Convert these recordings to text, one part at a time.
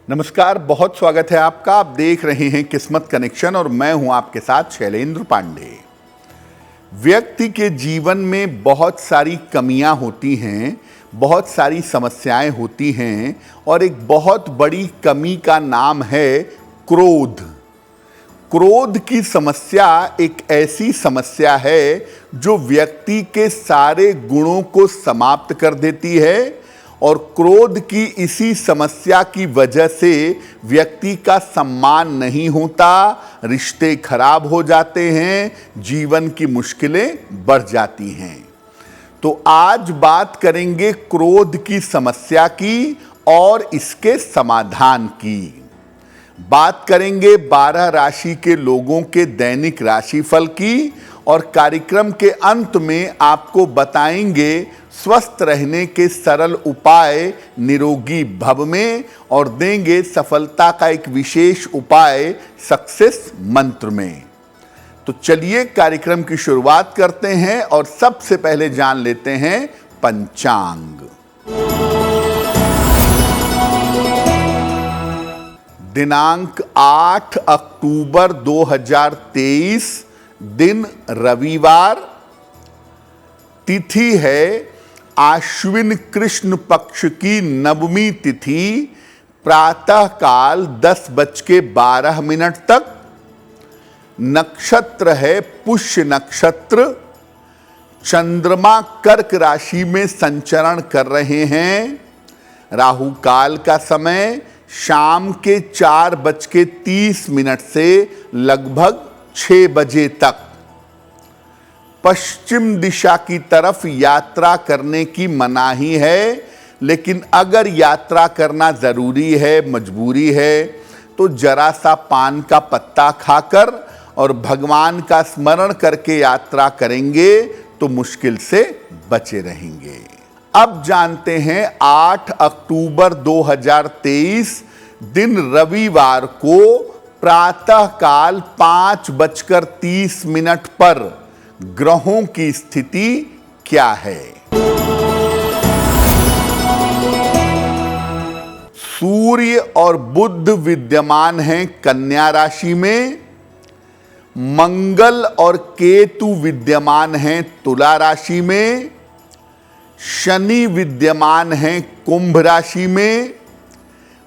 नमस्कार, बहुत स्वागत है आपका। आप देख रहे हैं किस्मत कनेक्शन और मैं हूं आपके साथ शैलेंद्र पांडे। व्यक्ति के जीवन में बहुत सारी कमियां होती हैं, बहुत सारी समस्याएं होती हैं और एक बहुत बड़ी कमी का नाम है क्रोध। क्रोध की समस्या एक ऐसी समस्या है जो व्यक्ति के सारे गुणों को समाप्त कर देती है और क्रोध की इसी समस्या की वजह से व्यक्ति का सम्मान नहीं होता, रिश्ते खराब हो जाते हैं, जीवन की मुश्किलें बढ़ जाती हैं। तो आज बात करेंगे क्रोध की समस्या की और इसके समाधान की। बात करेंगे 12 राशि के लोगों के दैनिक राशिफल की और कार्यक्रम के अंत में आपको बताएंगे स्वस्थ रहने के सरल उपाय निरोगी भव में और देंगे सफलता का एक विशेष उपाय सक्सेस मंत्र में। तो चलिए कार्यक्रम की शुरुआत करते हैं और सबसे पहले जान लेते हैं पंचांग। दिनांक 8 अक्टूबर 2023, दिन रविवार, तिथि है आश्विन कृष्ण पक्ष की नवमी तिथि, प्रातः काल 10:12 तक। नक्षत्र है पुष्य नक्षत्र। चंद्रमा कर्क राशि में संचरण कर रहे हैं। राहु काल का समय शाम के 4:30 से लगभग 6 बजे तक। पश्चिम दिशा की तरफ यात्रा करने की मनाही है, लेकिन अगर यात्रा करना जरूरी है, मजबूरी है, तो जरा सा पान का पत्ता खाकर और भगवान का स्मरण करके यात्रा करेंगे तो मुश्किल से बचे रहेंगे। अब जानते हैं 8 अक्टूबर 2023, दिन रविवार को प्रातः काल 5:30 पर ग्रहों की स्थिति क्या है। सूर्य और बुध विद्यमान हैं कन्या राशि में। मंगल और केतु विद्यमान हैं तुला राशि में। शनि विद्यमान हैं कुंभ राशि में।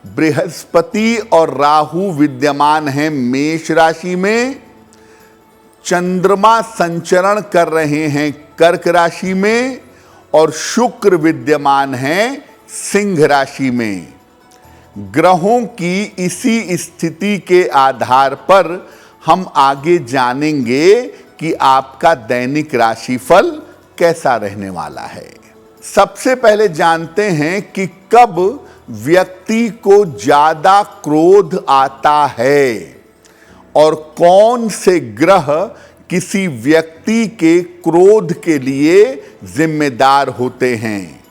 बृहस्पति और राहु विद्यमान हैं मेष राशि में। चंद्रमा संचरण कर रहे हैं कर्क राशि में और शुक्र विद्यमान हैं सिंह राशि में। ग्रहों की इसी स्थिति के आधार पर हम आगे जानेंगे कि आपका दैनिक राशिफल कैसा रहने वाला है। सबसे पहले जानते हैं कि कब व्यक्ति को ज्यादा क्रोध आता है और कौन से ग्रह किसी व्यक्ति के क्रोध के लिए जिम्मेदार होते हैं।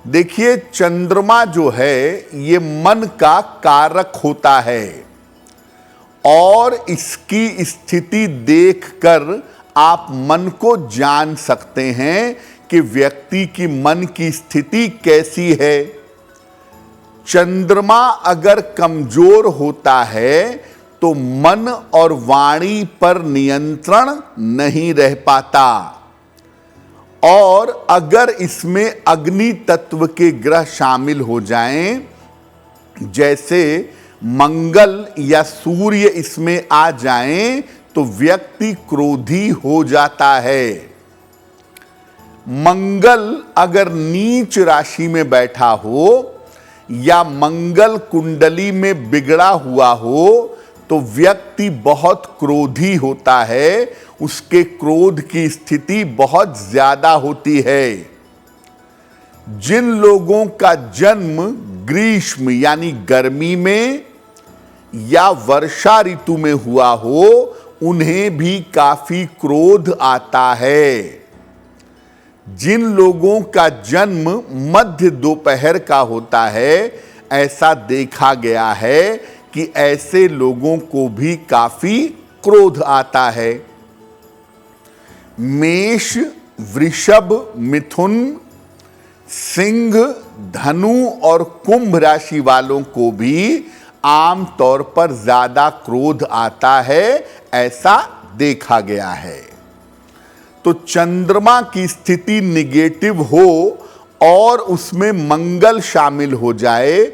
देखिए, चंद्रमा जो है ये मन का कारक होता है और इसकी स्थिति देखकर आप मन को जान सकते हैं कि व्यक्ति की मन की स्थिति कैसी है। चंद्रमा अगर कमजोर होता है तो मन और वाणी पर नियंत्रण नहीं रह पाता और अगर इसमें अग्नि तत्व के ग्रह शामिल हो जाएं, जैसे मंगल या सूर्य इसमें आ जाएं, तो व्यक्ति क्रोधी हो जाता है। मंगल अगर नीच राशि में बैठा हो या मंगल कुंडली में बिगड़ा हुआ हो तो व्यक्ति बहुत क्रोधी होता है, उसके क्रोध की स्थिति बहुत ज्यादा होती है। जिन लोगों का जन्म ग्रीष्म यानी गर्मी में या वर्षा ऋतु में हुआ हो, उन्हें भी काफी क्रोध आता है। जिन लोगों का जन्म मध्य दोपहर का होता है, ऐसा देखा गया है कि ऐसे लोगों को भी काफी क्रोध आता है। मेष, वृषभ, मिथुन, सिंह, धनु और कुंभ राशि वालों को भी आमतौर पर ज्यादा क्रोध आता है, ऐसा देखा गया है। तो चंद्रमा की स्थिति निगेटिव हो और उसमें मंगल शामिल हो जाए,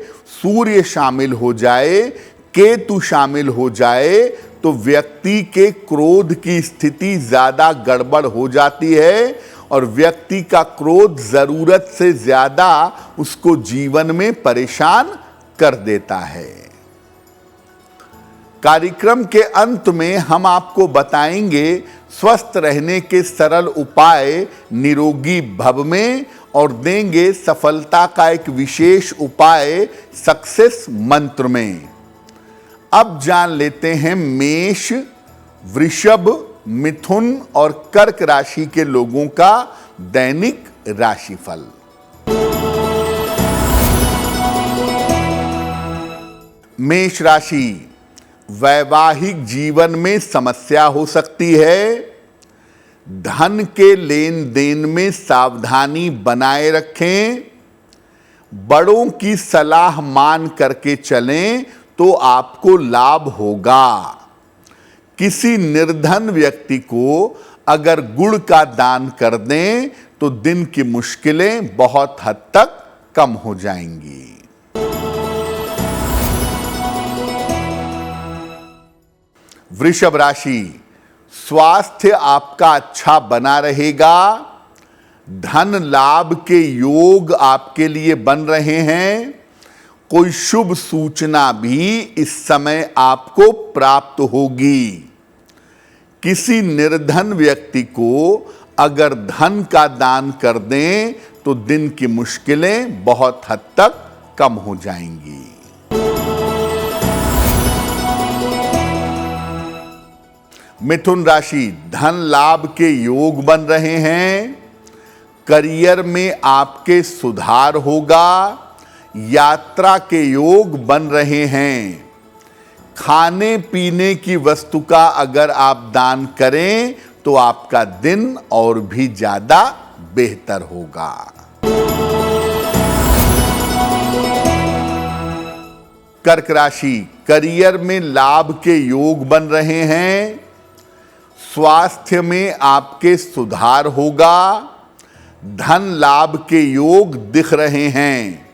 सूर्य शामिल हो जाए, केतु शामिल हो जाए, तो व्यक्ति के क्रोध की स्थिति ज्यादा गड़बड़ हो जाती है और व्यक्ति का क्रोध जरूरत से ज्यादा उसको जीवन में परेशान कर देता है। कार्यक्रम के अंत में हम आपको बताएंगे स्वस्थ रहने के सरल उपाय निरोगी भव में और देंगे सफलता का एक विशेष उपाय सक्सेस मंत्र में। अब जान लेते हैं मेष, वृषभ, मिथुन और कर्क राशि के लोगों का दैनिक राशिफल। मेष राशि, वैवाहिक जीवन में समस्या हो सकती है। धन के लेन देन में सावधानी बनाए रखें। बड़ों की सलाह मान करके चलें तो आपको लाभ होगा। किसी निर्धन व्यक्ति को अगर गुड़ का दान कर दें तो दिन की मुश्किलें बहुत हद तक कम हो जाएंगी। वृषभ राशि, स्वास्थ्य आपका अच्छा बना रहेगा। धन लाभ के योग आपके लिए बन रहे हैं। कोई शुभ सूचना भी इस समय आपको प्राप्त होगी। किसी निर्धन व्यक्ति को अगर धन का दान कर दें तो दिन की मुश्किलें बहुत हद तक कम हो जाएंगी। मिथुन राशि, धन लाभ के योग बन रहे हैं। करियर में आपके सुधार होगा। यात्रा के योग बन रहे हैं। खाने पीने की वस्तु का अगर आप दान करें तो आपका दिन और भी ज्यादा बेहतर होगा। कर्क राशि, करियर में लाभ के योग बन रहे हैं। स्वास्थ्य में आपके सुधार होगा। धन लाभ के योग दिख रहे हैं।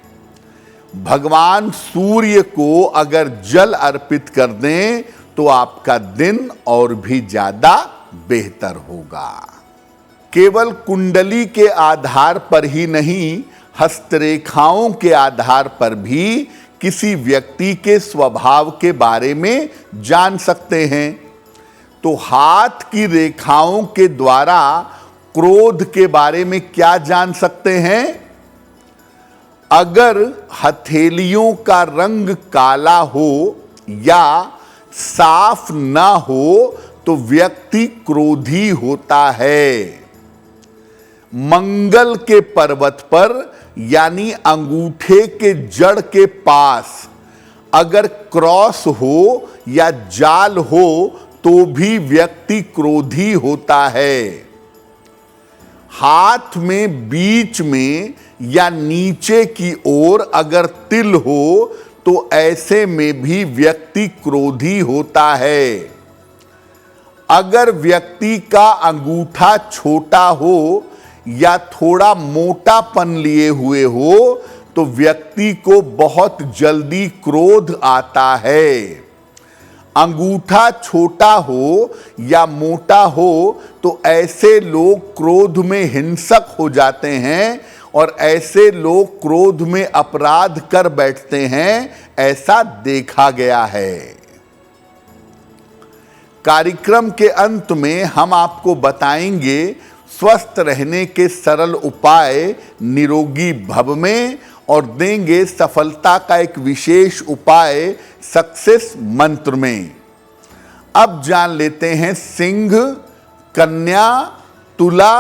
भगवान सूर्य को अगर जल अर्पित कर दें तो आपका दिन और भी ज्यादा बेहतर होगा। केवल कुंडली के आधार पर ही नहीं, हस्तरेखाओं के आधार पर भी किसी व्यक्ति के स्वभाव के बारे में जान सकते हैं। तो हाथ की रेखाओं के द्वारा क्रोध के बारे में क्या जान सकते हैं? अगर हथेलियों का रंग काला हो या साफ ना हो तो व्यक्ति क्रोधी होता है। मंगल के पर्वत पर यानी अंगूठे के जड़ के पास अगर क्रॉस हो या जाल हो तो भी व्यक्ति क्रोधी होता है। हाथ में बीच में या नीचे की ओर अगर तिल हो तो ऐसे में भी व्यक्ति क्रोधी होता है। अगर व्यक्ति का अंगूठा छोटा हो या थोड़ा मोटापन लिए हुए हो तो व्यक्ति को बहुत जल्दी क्रोध आता है। अंगूठा छोटा हो या मोटा हो तो ऐसे लोग क्रोध में हिंसक हो जाते हैं और ऐसे लोग क्रोध में अपराध कर बैठते हैं, ऐसा देखा गया है। कार्यक्रम के अंत में हम आपको बताएंगे स्वस्थ रहने के सरल उपाय निरोगी भव में और देंगे सफलता का एक विशेष उपाय सक्सेस मंत्र में। अब जान लेते हैं सिंह, कन्या, तुला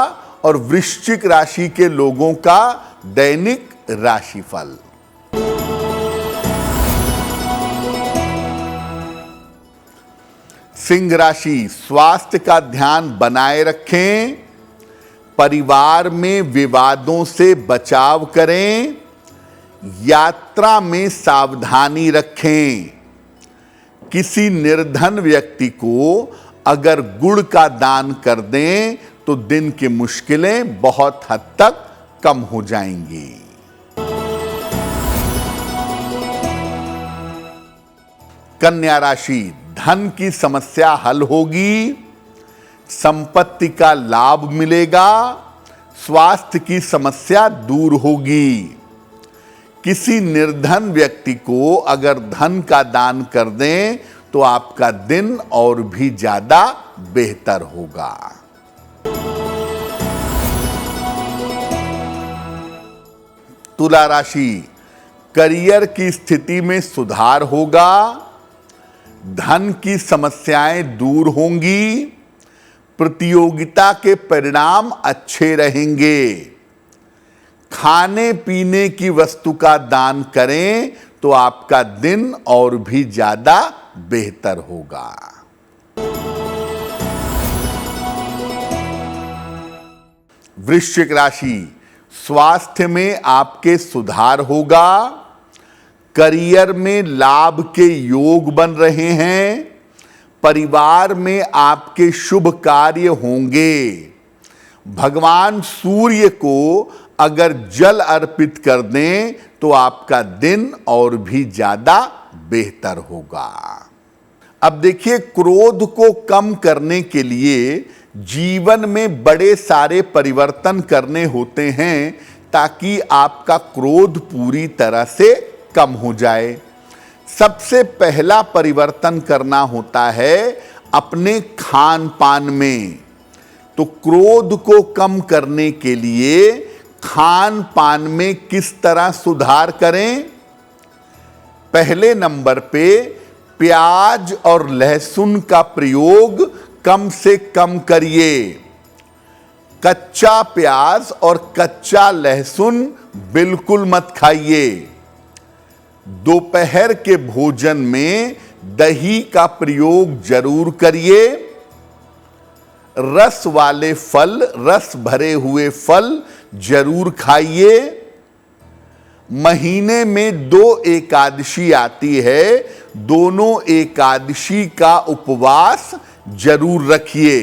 और वृश्चिक राशि के लोगों का दैनिक राशिफल। सिंह राशि, स्वास्थ्य का ध्यान बनाए रखें। परिवार में विवादों से बचाव करें। यात्रा में सावधानी रखें। किसी निर्धन व्यक्ति को अगर गुड़ का दान कर दें तो दिन की मुश्किलें बहुत हद तक कम हो जाएंगी। कन्या राशि, धन की समस्या हल होगी, संपत्ति का लाभ मिलेगा, स्वास्थ्य की समस्या दूर होगी। किसी निर्धन व्यक्ति को अगर धन का दान कर दें तो आपका दिन और भी ज्यादा बेहतर होगा। तुला राशि, करियर की स्थिति में सुधार होगा, धन की समस्याएं दूर होंगी, प्रतियोगिता के परिणाम अच्छे रहेंगे। खाने पीने की वस्तु का दान करें तो आपका दिन और भी ज्यादा बेहतर होगा। वृश्चिक राशि, स्वास्थ्य में आपके सुधार होगा, करियर में लाभ के योग बन रहे हैं, परिवार में आपके शुभ कार्य होंगे। भगवान सूर्य को अगर जल अर्पित कर दें तो आपका दिन और भी ज्यादा बेहतर होगा। अब देखिए, क्रोध को कम करने के लिए जीवन में बड़े सारे परिवर्तन करने होते हैं ताकि आपका क्रोध पूरी तरह से कम हो जाए। सबसे पहला परिवर्तन करना होता है अपने खान पान में। तो क्रोध को कम करने के लिए खान पान में किस तरह सुधार करें? पहले नंबर पे प्याज और लहसुन का प्रयोग कम से कम करिए। कच्चा प्याज और कच्चा लहसुन बिल्कुल मत खाइए। दोपहर के भोजन में दही का प्रयोग जरूर करिए। रस वाले फल, रस भरे हुए फल जरूर खाइए। महीने में 2 एकादशी आती है, दोनों एकादशी का उपवास जरूर रखिए।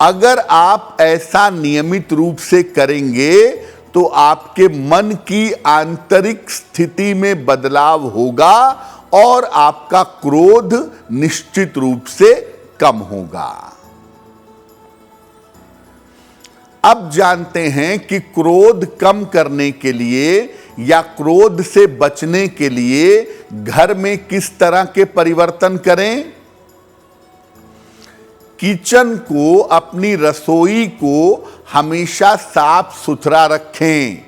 अगर आप ऐसा नियमित रूप से करेंगे तो आपके मन की आंतरिक स्थिति में बदलाव होगा और आपका क्रोध निश्चित रूप से कम होगा। अब जानते हैं कि क्रोध कम करने के लिए या क्रोध से बचने के लिए घर में किस तरह के परिवर्तन करें। किचन को, अपनी रसोई को हमेशा साफ सुथरा रखें।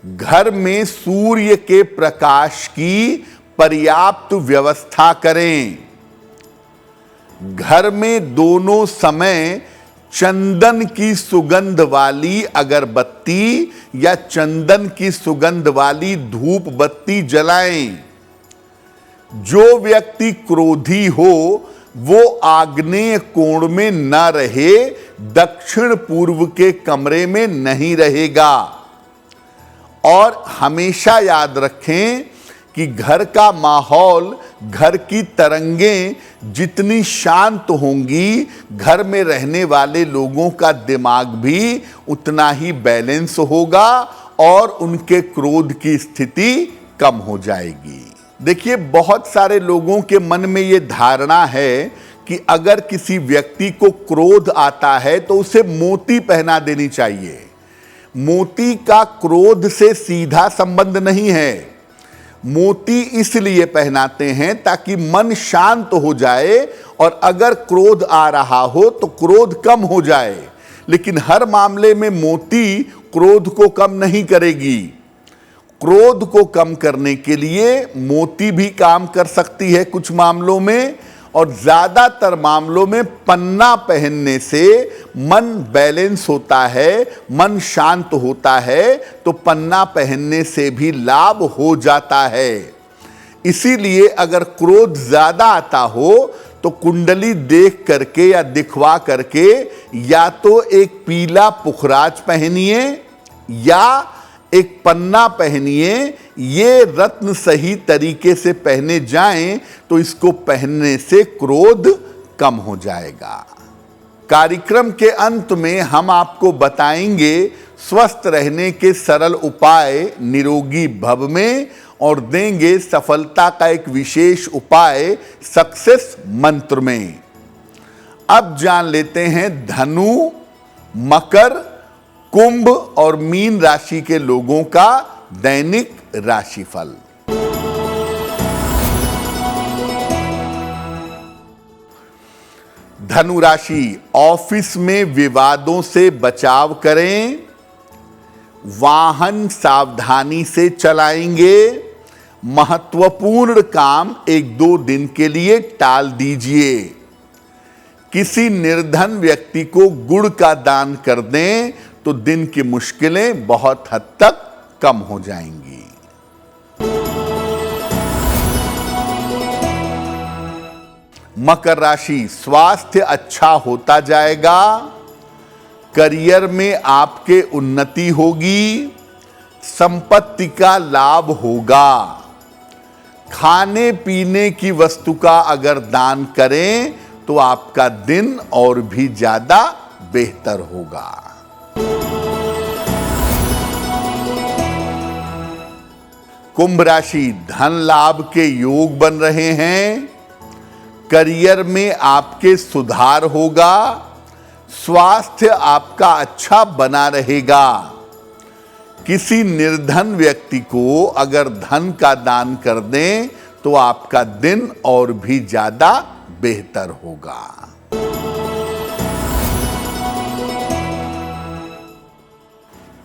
घर में सूर्य के प्रकाश की पर्याप्त व्यवस्था करें। घर में दोनों समय चंदन की सुगंध वाली अगरबत्ती या चंदन की सुगंध वाली धूप बत्ती जलाएं। जो व्यक्ति क्रोधी हो वो आग्नेय कोण में न रहे, दक्षिण पूर्व के कमरे में नहीं रहेगा। और हमेशा याद रखें कि घर का माहौल, घर की तरंगें जितनी शांत होंगी, घर में रहने वाले लोगों का दिमाग भी उतना ही बैलेंस होगा और उनके क्रोध की स्थिति कम हो जाएगी। देखिए, बहुत सारे लोगों के मन में ये धारणा है कि अगर किसी व्यक्ति को क्रोध आता है तो उसे मोती पहना देनी चाहिए। मोती का क्रोध से सीधा संबंध नहीं है। मोती इसलिए पहनाते हैं ताकि मन शांत हो जाए और अगर क्रोध आ रहा हो तो क्रोध कम हो जाए। लेकिन हर मामले में मोती क्रोध को कम नहीं करेगी। क्रोध को कम करने के लिए मोती भी काम कर सकती है कुछ मामलों में, और ज्यादातर मामलों में पन्ना पहनने से मन बैलेंस होता है, मन शांत होता है, तो पन्ना पहनने से भी लाभ हो जाता है। इसीलिए अगर क्रोध ज्यादा आता हो तो कुंडली देख करके या दिखवा करके या तो एक पीला पुखराज पहनिए या एक पन्ना पहनिए, ये रत्न सही तरीके से पहने जाएं तो इसको पहनने से क्रोध कम हो जाएगा। कार्यक्रम के अंत में हम आपको बताएंगे स्वस्थ रहने के सरल उपाय निरोगी भव में, और देंगे सफलता का एक विशेष उपाय सक्सेस मंत्र में। अब जान लेते हैं धनु, मकर, कुंभ और मीन राशि के लोगों का दैनिक राशिफल। धनु राशि, ऑफिस में विवादों से बचाव करें, वाहन सावधानी से चलाएंगे, महत्वपूर्ण काम 1-2 दिन के लिए टाल दीजिए। किसी निर्धन व्यक्ति को गुड़ का दान कर दें तो दिन की मुश्किलें बहुत हद तक कम हो जाएंगी। मकर राशि, स्वास्थ्य अच्छा होता जाएगा, करियर में आपके उन्नति होगी, संपत्ति का लाभ होगा। खाने पीने की वस्तु का अगर दान करें तो आपका दिन और भी ज्यादा बेहतर होगा। कुंभ राशि, धन लाभ के योग बन रहे हैं, करियर में आपके सुधार होगा, स्वास्थ्य आपका अच्छा बना रहेगा। किसी निर्धन व्यक्ति को अगर धन का दान कर दें तो आपका दिन और भी ज्यादा बेहतर होगा।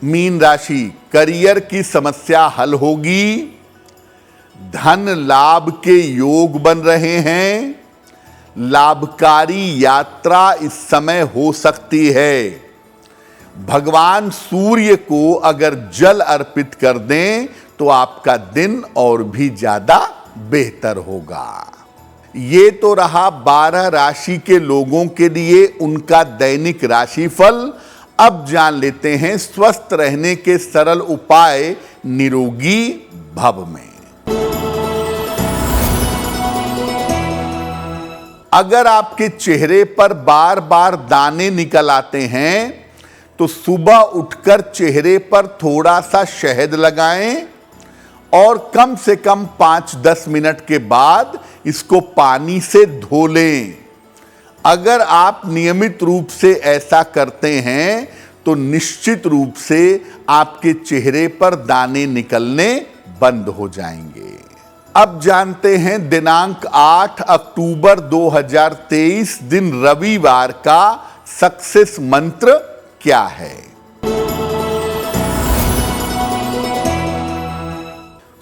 मीन राशि, करियर की समस्या हल होगी, धन लाभ के योग बन रहे हैं, लाभकारी यात्रा इस समय हो सकती है। भगवान सूर्य को अगर जल अर्पित कर दें तो आपका दिन और भी ज्यादा बेहतर होगा। ये तो रहा 12 राशि के लोगों के लिए उनका दैनिक राशिफल। अब जान लेते हैं स्वस्थ रहने के सरल उपाय निरोगी भव में। अगर आपके चेहरे पर बार बार दाने निकल आते हैं तो सुबह उठकर चेहरे पर थोड़ा सा शहद लगाएं और कम से कम 5-10 मिनट के बाद इसको पानी से धो लें। अगर आप नियमित रूप से ऐसा करते हैं तो निश्चित रूप से आपके चेहरे पर दाने निकलने बंद हो जाएंगे। अब जानते हैं दिनांक 8 अक्टूबर 2023 दिन रविवार का सक्सेस मंत्र क्या है।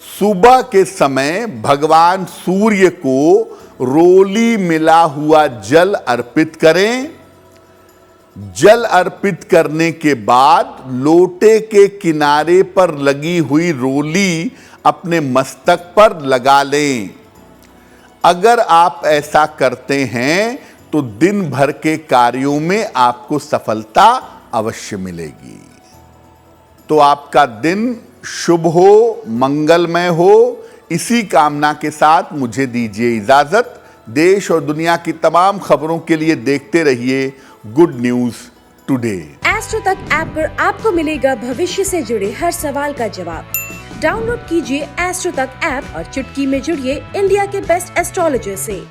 सुबह के समय भगवान सूर्य को रोली मिला हुआ जल अर्पित करें। जल अर्पित करने के बाद लोटे के किनारे पर लगी हुई रोली अपने मस्तक पर लगा लें। अगर आप ऐसा करते हैं तो दिन भर के कार्यों में आपको सफलता अवश्य मिलेगी। तो आपका दिन शुभ हो, मंगलमय हो, इसी कामना के साथ मुझे दीजिए इजाजत। देश और दुनिया की तमाम खबरों के लिए देखते रहिए गुड न्यूज टुडे। एस्ट्रो तक ऐप पर आपको मिलेगा भविष्य से जुड़े हर सवाल का जवाब। डाउनलोड कीजिए एस्ट्रो तक ऐप और चुटकी में जुड़िए इंडिया के बेस्ट एस्ट्रोलॉजर से।